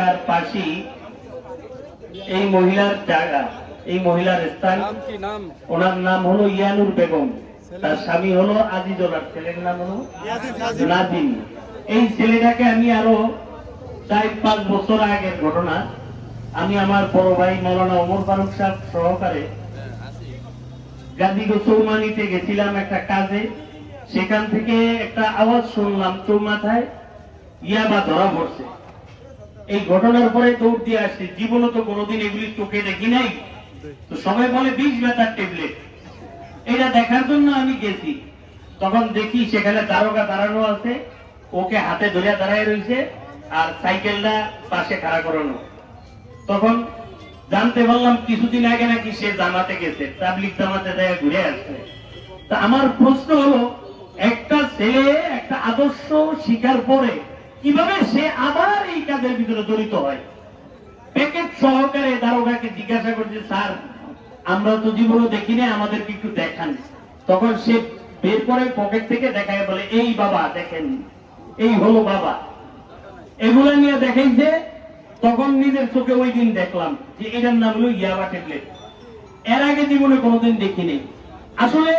তার পাশে এই মহিলার জায়গা, এই মহিলার স্থান। ওনার নাম হলো ইয়ানুর বেগম, তার স্বামী হলো আজিজুল, আর ছেলের নাম হলো নাজিম। এই ছেলেটাকে আমি আরো 4-5 বছর আগের ঘটনা, আমি আমার বড় ভাই মৌলানা ওমর ফারুক সাহেব সহকারে গাজীগঞ্জ চৌমানিতে গেছিলাম একটা কাজে। সেখান থেকে একটা আওয়াজ শুনলাম চৌমাথায় ইয়াবা ধরা পড়ছে। এই ঘটনার পরে দৌড় দিয়ে আসছি, জীবনে তো কোনোদিন এগুলি চোখে দেখি নাই। তো সবাই বলে 20 ব্যথার ট্যাবলেট, এটা দেখার জন্য আমি গেছি। তখন দেখি সেখানে দারোগা দাঁড়ানো আছে, ওকে হাতে ধরে দাঁড়ায় রয়েছে, আর সাইকেলটা পাশে খাড়া করানো। তখন জানতে পারলাম কিছুদিন আগে নাকি সে জামাতে গেছে, তাবলিগ জামাতে যায় ঘুরে আসছে। তা আমার প্রশ্ন হলো, একটা ছেলে একটা আদর্শ শিকার পরে কিভাবে সে আবার এই কাজের ভিতরে জড়িত হয়? প্যাকেট সহকারে দারোগাকে জিজ্ঞাসা করছে, স্যার আমরা তো জীবনে দেখি না, আমাদেরকে একটু দেখান। তখন সে বের করে পকেট থেকে দেখায়, বলে এই বাবা দেখেন, এই হলো বাবা। এগুলা নিয়ে দেখাইছে। তখন নিজের চোখে ওই দিন দেখলাম যে এটার নাম হলো ইয়াবা ট্যাবলেট। এর আগে জীবনে কোনোদিন দেখিনি। আসলে